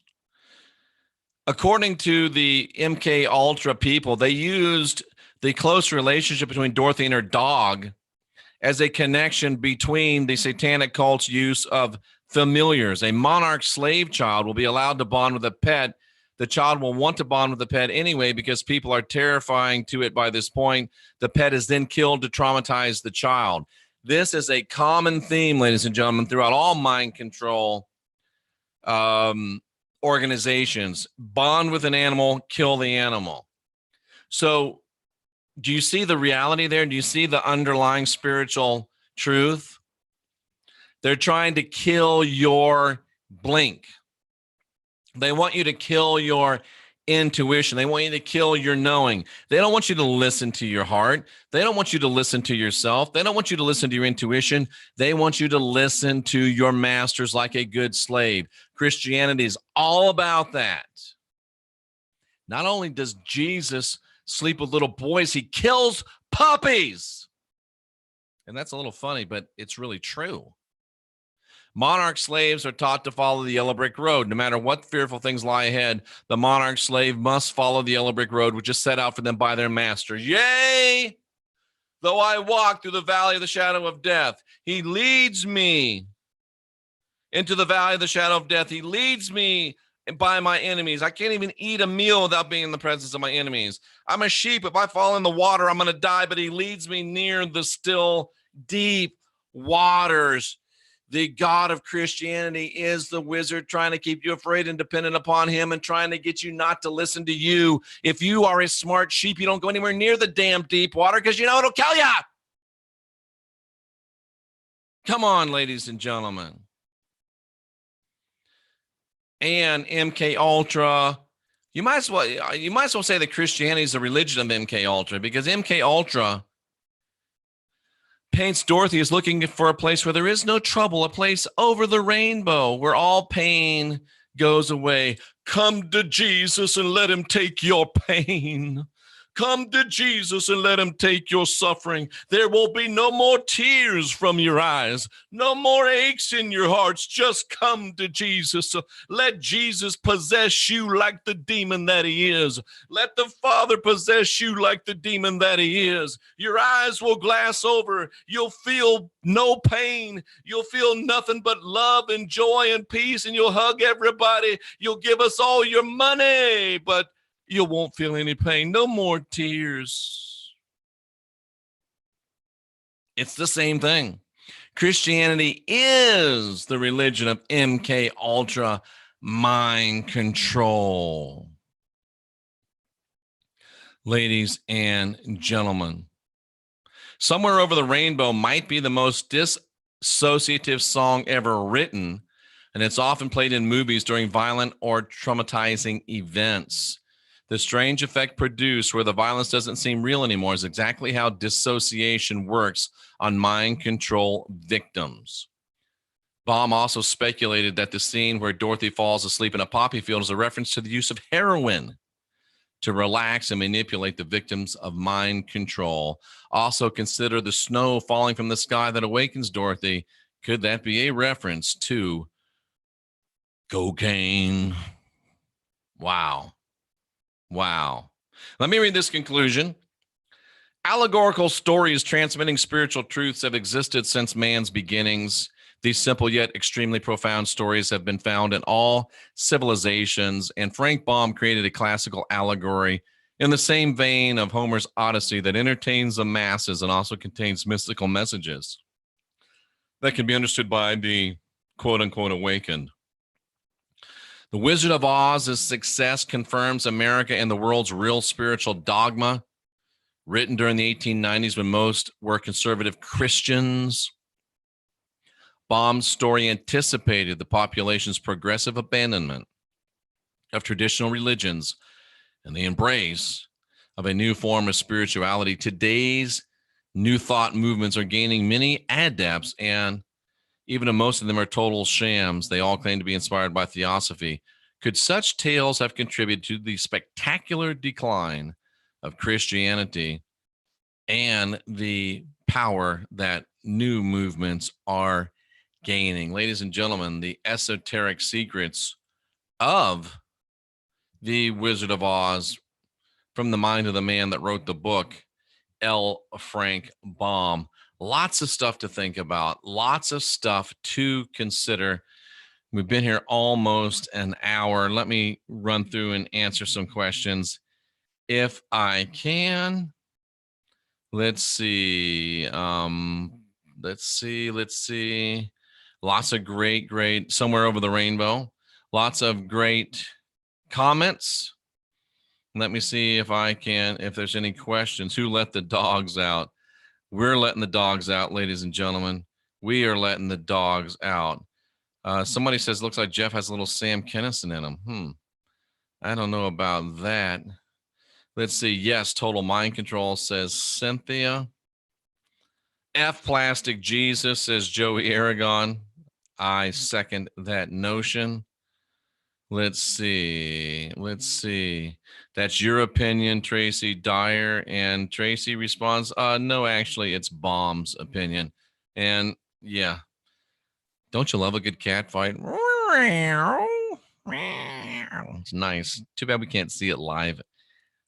According to the MK Ultra people, they used the close relationship between Dorothy and her dog as a connection between the satanic cult's use of familiars. A monarch slave child will be allowed to bond with a pet. The child will want to bond with the pet anyway because people are terrifying to it by this point. The pet is then killed to traumatize the child. This is a common theme, ladies and gentlemen, throughout all mind control organizations. Bond with an animal, kill the animal. So do you see the reality there? Do you see the underlying spiritual truth? They're trying to kill your blink. They want you to kill your intuition. They want you to kill your knowing. They don't want you to listen to your heart. They don't want you to listen to yourself. They don't want you to listen to your intuition. They want you to listen to your masters like a good slave. Christianity is all about that. Not only does Jesus sleep with little boys, he kills puppies. And that's a little funny, but it's really true. Monarch slaves are taught to follow the yellow brick road. No matter what fearful things lie ahead, the monarch slave must follow the yellow brick road, which is set out for them by their master. Yea, though I walk through the valley of the shadow of death, he leads me into the valley of the shadow of death. He leads me by my enemies. I can't even eat a meal without being in the presence of my enemies. I'm a sheep. If I fall in the water, I'm going to die, but he leads me near the still deep waters. The God of Christianity is the wizard trying to keep you afraid and dependent upon him and trying to get you not to listen to you. If you are a smart sheep, you don't go anywhere near the damn deep water because you know it'll kill you. Come on, ladies and gentlemen. And MK Ultra, you might as well say that Christianity is the religion of MK Ultra, because MK Ultra paints Dorothy as looking for a place where there is no trouble, a place over the rainbow where all pain goes away. Come to Jesus and let him take your pain. Come to Jesus and let him take your suffering. There will be no more tears from your eyes, no more aches in your hearts. Just come to Jesus. Let Jesus possess you like the demon that he is. Let the Father possess you like the demon that he is. Your eyes will glass over. You'll feel no pain. You'll feel nothing but love and joy and peace, and you'll hug everybody. You'll give us all your money, but you won't feel any pain. No more tears. It's the same thing. Christianity is the religion of MK Ultra mind control. Ladies and gentlemen. Somewhere Over the Rainbow might be the most dissociative song ever written, and it's often played in movies during violent or traumatizing events. The strange effect produced where the violence doesn't seem real anymore is exactly how dissociation works on mind control victims. Baum also speculated that the scene where Dorothy falls asleep in a poppy field is a reference to the use of heroin to relax and manipulate the victims of mind control. Also, consider the snow falling from the sky that awakens Dorothy. Could that be a reference to cocaine? Wow. Wow. Let me read this conclusion. Allegorical stories transmitting spiritual truths have existed since man's beginnings. These simple yet extremely profound stories have been found in all civilizations, and Frank Baum created a classical allegory in the same vein of Homer's Odyssey that entertains the masses and also contains mystical messages that can be understood by the quote-unquote awakened. The Wizard of Oz's success confirms America and the world's real spiritual dogma, written during the 1890s when most were conservative Christians. Baum's story anticipated the population's progressive abandonment of traditional religions and the embrace of a new form of spirituality. Today's new thought movements are gaining many adepts, and even if most of them are total shams, they all claim to be inspired by theosophy. Could such tales have contributed to the spectacular decline of Christianity and the power that new movements are gaining? Ladies and gentlemen, the esoteric secrets of the Wizard of Oz from the mind of the man that wrote the book, L. Frank Baum. Lots of stuff to think about, lots of stuff to consider. We've been here almost an hour. Let me run through and answer some questions if I can. Let's see. Let's see. Lots of great, Somewhere Over the Rainbow. Lots of great comments. Let me see if there's any questions. Who let the dogs out? We're letting the dogs out, ladies and gentlemen. We are letting the dogs out. Somebody says, looks like Jeff has a little Sam Kinison in him. I don't know about that. Let's see. Yes, total mind control, says Cynthia. F Plastic Jesus, says Joey Aragon. I second that notion. Let's see. That's your opinion, Tracy Dyer. And Tracy responds, no, actually, it's Baum's opinion. And yeah, don't you love a good cat fight? It's nice. Too bad we can't see it live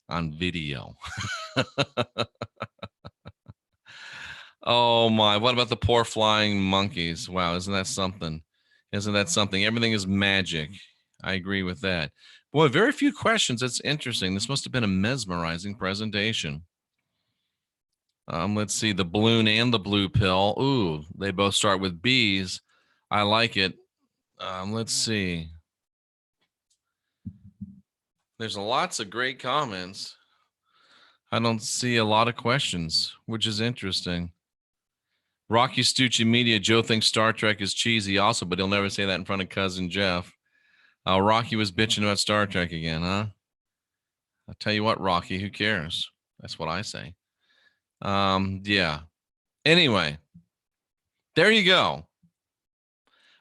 on video. Oh my, what about the poor flying monkeys? Wow, isn't that something? Everything is magic. I agree with that. Boy, very few questions. That's interesting. This must have been a mesmerizing presentation. Let's see, the balloon and the blue pill. Ooh, they both start with B's. I like it. Let's see. There's lots of great comments. I don't see a lot of questions, which is interesting. Rocky Stucci Media, Joe thinks Star Trek is cheesy also, but he'll never say that in front of cousin Jeff. Rocky was bitching about Star Trek again, huh? I'll tell you what, Rocky, who cares? That's what I say. Yeah. Anyway, there you go.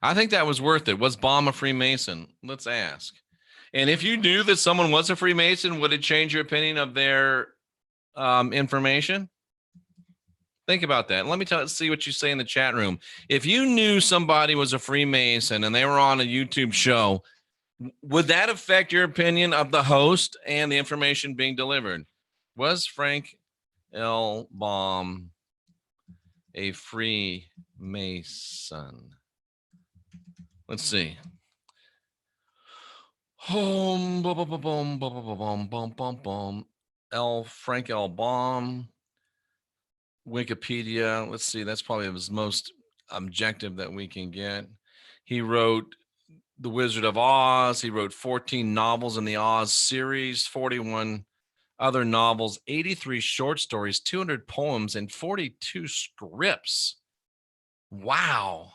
I think that was worth it. Was Baum a Freemason? Let's ask. And if you knew that someone was a Freemason, would it change your opinion of their information? Think about that. Let me see what you say in the chat room. If you knew somebody was a Freemason and they were on a YouTube show, would that affect your opinion of the host and the information being delivered? Was Frank L. Baum a Freemason? Let's see. Frank L. Baum. Wikipedia. Let's see. That's probably his most objective that we can get. He wrote The Wizard of Oz. He wrote 14 novels in the Oz series, 41 other novels, 83 short stories, 200 poems, and 42 scripts. Wow.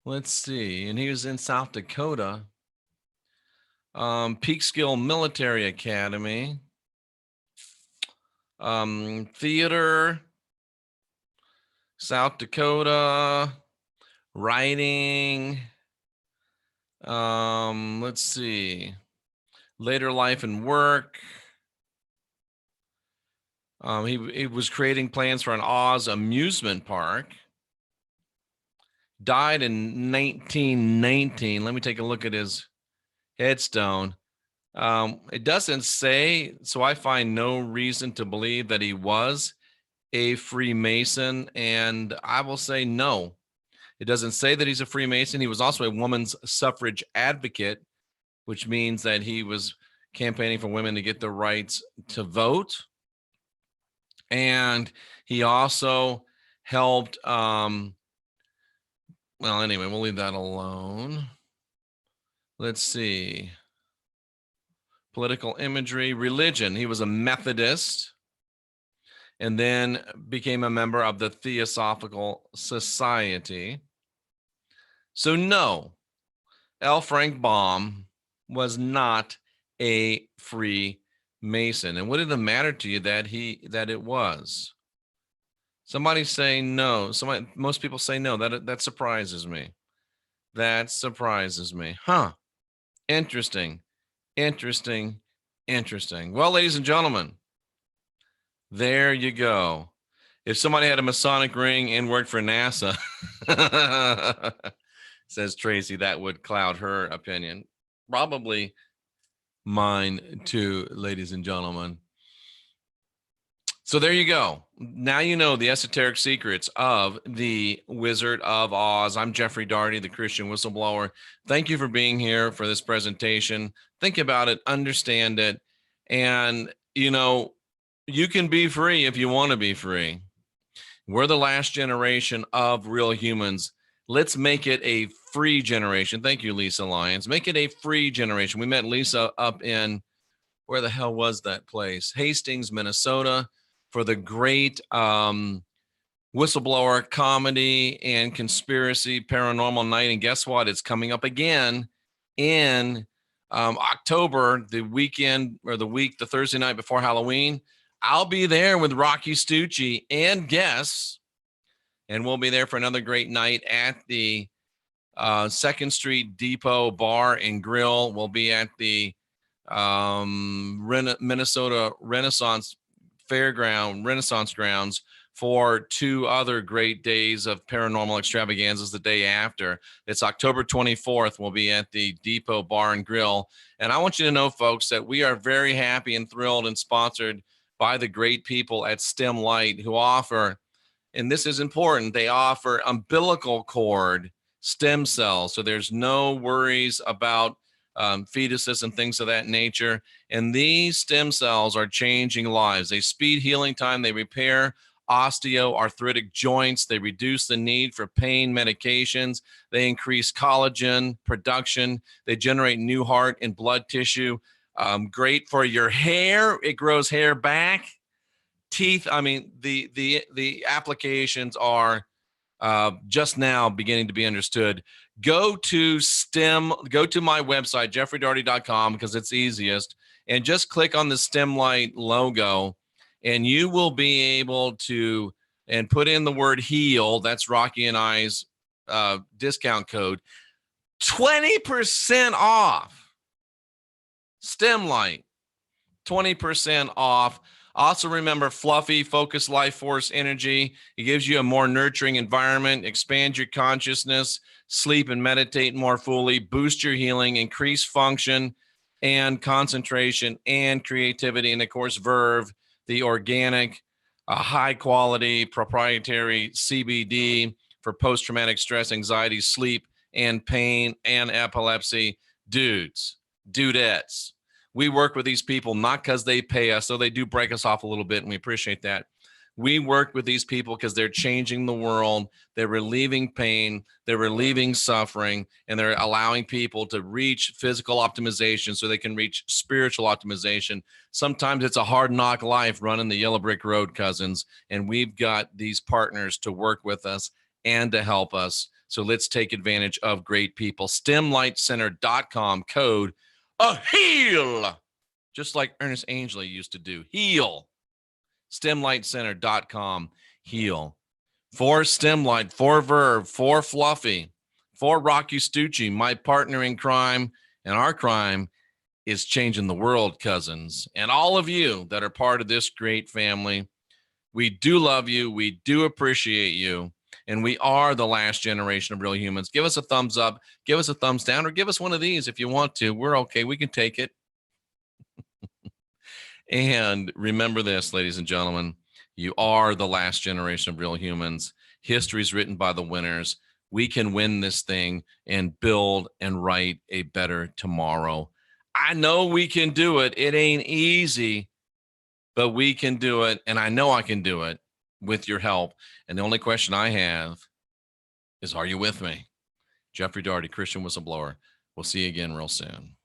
Let's see. And he was in South Dakota. Peekskill Military Academy. Theater, South Dakota, writing. Let's see. Later life and work. He was creating plans for an Oz amusement park. Died in 1919. Let me take a look at his headstone. It doesn't say, so I find no reason to believe that he was a Freemason, and I will say no. It doesn't say that he's a Freemason. He was also a woman's suffrage advocate, which means that he was campaigning for women to get the rights to vote. And he also helped, well, anyway, we'll leave that alone. Let's see. Political imagery, religion. He was a Methodist and then became a member of the Theosophical Society. So no, L. Frank Baum was not a Freemason. And would it have mattered to you that it was? Somebody say no. Most people say no. That surprises me. That surprises me. Huh. Interesting. Interesting. Well, ladies and gentlemen, there you go. If somebody had a Masonic ring and worked for NASA, says Tracy, that would cloud her opinion. Probably mine too, ladies and gentlemen. So there you go. Now you know the esoteric secrets of the Wizard of Oz. I'm Jeffrey Daugherty, the Christian Whistleblower. Thank you for being here for this presentation. Think about it, understand it, and you can be free if you want to be free. We're the last generation of real humans. Let's make it a free generation. Thank you, Lisa Lyons. Make it a free generation. We met Lisa up in, where the hell was that place? Hastings, Minnesota, for the great whistleblower comedy and conspiracy paranormal night. And guess what? It's coming up again in October, the weekend or the Thursday night before Halloween. I'll be there with Rocky Stucci and guests, and we'll be there for another great night at the 2nd Street Depot Bar and Grill. We'll be at the Minnesota Renaissance Grounds for 2 other great days of paranormal extravaganzas the day after. It's October 24th. We'll be at the Depot Bar and Grill. And I want you to know, folks, that we are very happy and thrilled and sponsored by the great people at STEM Light who offer, and this is important, they offer umbilical cord stem cells. So there's no worries about fetuses and things of that nature. And these stem cells are changing lives. They speed healing time. They repair osteoarthritic joints. They reduce the need for pain medications. They increase collagen production. They generate new heart and blood tissue. Great for your hair. It grows hair back. Teeth. I mean, the applications are just now beginning to be understood. Go to my website, jeffreydaugherty.com, because it's easiest, and just click on the STEM Light logo, and you will be able to, and put in the word HEAL. That's Rocky and I's discount code. 20% off. STEM Light. 20% off. Also remember Fluffy, Focus Life Force Energy. It gives you a more nurturing environment, expand your consciousness, sleep and meditate more fully, boost your healing, increase function and concentration and creativity. And of course, Verve, the organic, high quality, proprietary CBD for post-traumatic stress, anxiety, sleep, and pain and epilepsy. Dudes, dudettes. We work with these people not because they pay us, though they do break us off a little bit, and we appreciate that. We work with these people because they're changing the world. They're relieving pain. They're relieving suffering, and they're allowing people to reach physical optimization so they can reach spiritual optimization. Sometimes it's a hard knock life running the yellow brick road, cousins, and we've got these partners to work with us and to help us. So let's take advantage of great people. STEMlightcenter.com, code HEAL, just like Ernest Angley used to do. HEAL. STEMlightcenter.com, HEAL. For STEMlight, for Verve, for Fluffy, for Rocky Stucci, my partner in crime, and our crime is changing the world, cousins. And all of you that are part of this great family, we do love you. We do appreciate you. And we are the last generation of real humans. Give us a thumbs up, give us a thumbs down, or give us one of these if you want to. We're okay. We can take it. And remember this, ladies and gentlemen, you are the last generation of real humans. History is written by the winners. We can win this thing and build and write a better tomorrow. I know we can do it. It ain't easy, but we can do it. And I know I can do it with your help. And the only question I have is, are you with me? Jeffrey Daugherty, Christian Whistleblower. We'll see you again real soon.